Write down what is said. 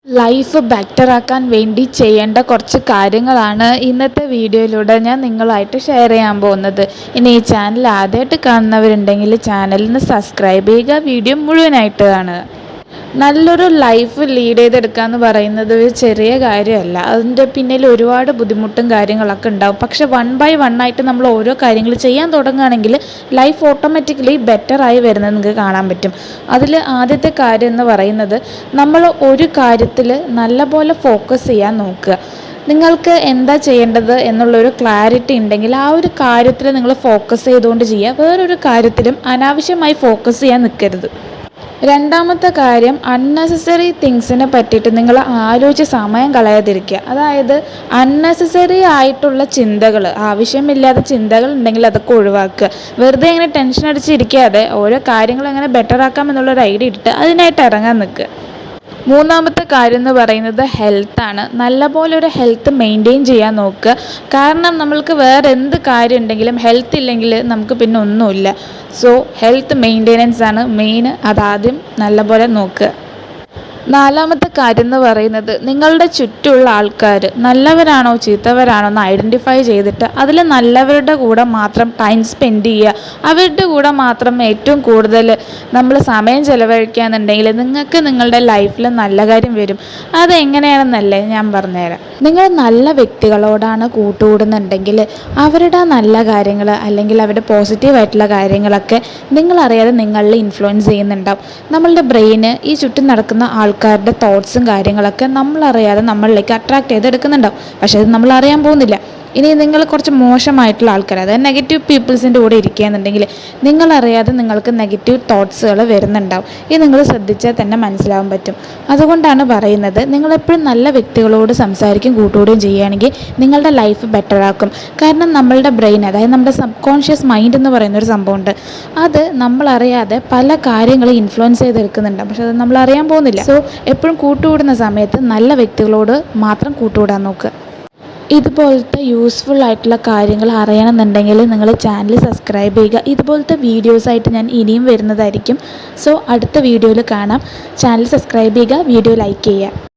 Life ബെറ്ററാക്കാൻ വേണ്ടി ചെയ്യേണ്ട കുറച്ച് കാര്യങ്ങളാണ് ഇന്നത്തെ വീഡിയോയിലൂടെ ഞാൻ നിങ്ങളുമായിട്ട് ഷെയർ ചെയ്യാൻ പോകുന്നത്. ഇനി ഈ ചാനൽ ആദ്യമായിട്ട് കാണുന്നവരുണ്ടെങ്കിൽ ചാനലിന് സബ്സ്ക്രൈബ് ചെയ്യുക, വീഡിയോ മുഴുവനായിട്ട് കാണുക. നല്ലൊരു ലൈഫ് ലീഡ് ചെയ്തെടുക്കുക എന്ന് പറയുന്നത് ഒരു ചെറിയ കാര്യമല്ല. അതിൻ്റെ പിന്നിൽ ഒരുപാട് ബുദ്ധിമുട്ടും കാര്യങ്ങളൊക്കെ ഉണ്ടാവും. പക്ഷെ വൺ ബൈ വൺ ആയിട്ട് നമ്മൾ ഓരോ കാര്യങ്ങൾ ചെയ്യാൻ തുടങ്ങുകയാണെങ്കിൽ ലൈഫ് ഓട്ടോമാറ്റിക്കലി ബെറ്ററായി വരുന്നത് നിങ്ങൾക്ക് കാണാൻ പറ്റും. അതിൽ ആദ്യത്തെ കാര്യം എന്ന് പറയുന്നത്, നമ്മൾ ഒരു കാര്യത്തിൽ നല്ലപോലെ ഫോക്കസ് ചെയ്യാൻ നോക്കുക. നിങ്ങൾക്ക് എന്താ ചെയ്യേണ്ടത് എന്നുള്ളൊരു ക്ലാരിറ്റി ഉണ്ടെങ്കിൽ ആ ഒരു കാര്യത്തിൽ നിങ്ങൾ ഫോക്കസ് ചെയ്തുകൊണ്ട് ചെയ്യുക. വേറൊരു കാര്യത്തിലും അനാവശ്യമായി ഫോക്കസ് ചെയ്യാൻ നിൽക്കരുത്. രണ്ടാമത്തെ കാര്യം, അൺനെസസറി തിങ്സിനെ പറ്റിയിട്ട് നിങ്ങൾ ആലോചിച്ച് സമയം കളയാതിരിക്കുക. അതായത് അൺനെസസറി ആയിട്ടുള്ള ചിന്തകൾ, ആവശ്യമില്ലാത്ത ചിന്തകൾ ഉണ്ടെങ്കിൽ അതൊക്കെ ഒഴിവാക്കുക. വെറുതെ ഇങ്ങനെ ടെൻഷൻ അടിച്ചിരിക്കാതെ ഓരോ കാര്യങ്ങൾ എങ്ങനെ ബെറ്റർ ആക്കാം എന്നുള്ളൊരു ഐഡിയ ഇട്ടിട്ട് അതിനായിട്ട് ഇറങ്ങാൻ നിൽക്കുക. മൂന്നാമത്തെ കാര്യം എന്ന് പറയുന്നത് ഹെൽത്താണ്. നല്ലപോലെ ഒരു ഹെൽത്ത് മെയിൻറ്റെയിൻ ചെയ്യാൻ നോക്കുക. കാരണം നമ്മൾക്ക് വേറെ എന്ത് കാര്യം ഉണ്ടെങ്കിലും ഹെൽത്ത് ഇല്ലെങ്കിൽ നമുക്ക് പിന്നെ ഒന്നുമില്ല. സോ ഹെൽത്ത് മെയിൻ്റെനൻസ് ആണ് മെയിൻ. അതാദ്യം നല്ലപോലെ നോക്കുക. നാലാമത്തെ കാര്യം എന്ന് പറയുന്നത്, നിങ്ങളുടെ ചുറ്റുമുള്ള ആൾക്കാർ നല്ലവരാണോ ചീത്തവരാണോ എന്ന് ഐഡൻറ്റിഫൈ ചെയ്തിട്ട് അതിൽ നല്ലവരുടെ കൂടെ മാത്രം ടൈം സ്പെൻഡ് ചെയ്യുക. അവരുടെ കൂടെ മാത്രം ഏറ്റവും കൂടുതൽ നമ്മൾ സമയം ചിലവഴിക്കുകയെന്നുണ്ടെങ്കിൽ നിങ്ങൾക്ക് നിങ്ങളുടെ ലൈഫിൽ നല്ല കാര്യം വരും. അതെങ്ങനെയാണെന്നല്ലേ ഞാൻ പറഞ്ഞുതരാം. നിങ്ങൾ നല്ല വ്യക്തികളോടാണ് കൂട്ടുകൂടുന്നുണ്ടെങ്കിൽ അവരുടെ നല്ല കാര്യങ്ങൾ അല്ലെങ്കിൽ അവരുടെ പോസിറ്റീവായിട്ടുള്ള കാര്യങ്ങളൊക്കെ നിങ്ങളറിയാതെ നിങ്ങളിൽ ഇൻഫ്ലുവൻസ് ചെയ്യുന്നുണ്ടാവും. നമ്മളുടെ ബ്രെയിന് ഈ ചുറ്റും നടക്കുന്ന ആൾക്കാരുടെ തോട്ട്സും കാര്യങ്ങളൊക്കെ നമ്മളറിയാതെ നമ്മളിലേക്ക് അട്രാക്റ്റ് ചെയ്തെടുക്കുന്നുണ്ടാവും. പക്ഷേ അത് നമ്മൾ അറിയാൻ പോകുന്നില്ല. ഇനി നിങ്ങൾ കുറച്ച് മോശമായിട്ടുള്ള ആൾക്കാർ, അതായത് നെഗറ്റീവ് പീപ്പിൾസിൻ്റെ കൂടെ ഇരിക്കുകയെന്നുണ്ടെങ്കിൽ നിങ്ങളറിയാതെ നിങ്ങൾക്ക് നെഗറ്റീവ് തോട്ട്സുകൾ വരുന്നുണ്ടാവും. ഇത് നിങ്ങൾ ശ്രദ്ധിച്ചാൽ തന്നെ മനസ്സിലാവാൻ പറ്റും. അതുകൊണ്ടാണ് പറയുന്നത്, നിങ്ങളെപ്പോഴും നല്ല വ്യക്തികളോട് സംസാരിക്കും കൂട്ടുകൂടുകയും ചെയ്യുകയാണെങ്കിൽ നിങ്ങളുടെ ലൈഫ് ബെറ്ററാക്കും. കാരണം നമ്മളുടെ ബ്രെയിൻ, അതായത് നമ്മുടെ സബ് കോൺഷ്യസ് മൈൻഡ് എന്ന് പറയുന്നൊരു സംഭവമുണ്ട്. അത് നമ്മളറിയാതെ പല കാര്യങ്ങളും ഇൻഫ്ലുവൻസ് ചെയ്തെടുക്കുന്നുണ്ടാവും. പക്ഷെ അത് നമ്മൾ അറിയാൻ പോകുന്നില്ല. സോ എപ്പോഴും കൂട്ടുകൂടുന്ന സമയത്ത് നല്ല വ്യക്തികളോട് മാത്രം കൂട്ടുകൂടാൻ നോക്കുക. ഇതുപോലത്തെ യൂസ്ഫുൾ ആയിട്ടുള്ള കാര്യങ്ങൾ അറിയണമെന്നുണ്ടെങ്കിൽ നിങ്ങൾ ചാനൽ സബ്സ്ക്രൈബ് ചെയ്യുക. ഇതുപോലത്തെ വീഡിയോസായിട്ട് ഞാൻ ഇനിയും വരുന്നതായിരിക്കും. സോ അടുത്ത വീഡിയോയിൽ കാണാം. ചാനൽ സബ്സ്ക്രൈബ് ചെയ്യുക, വീഡിയോ ലൈക്ക് ചെയ്യുക.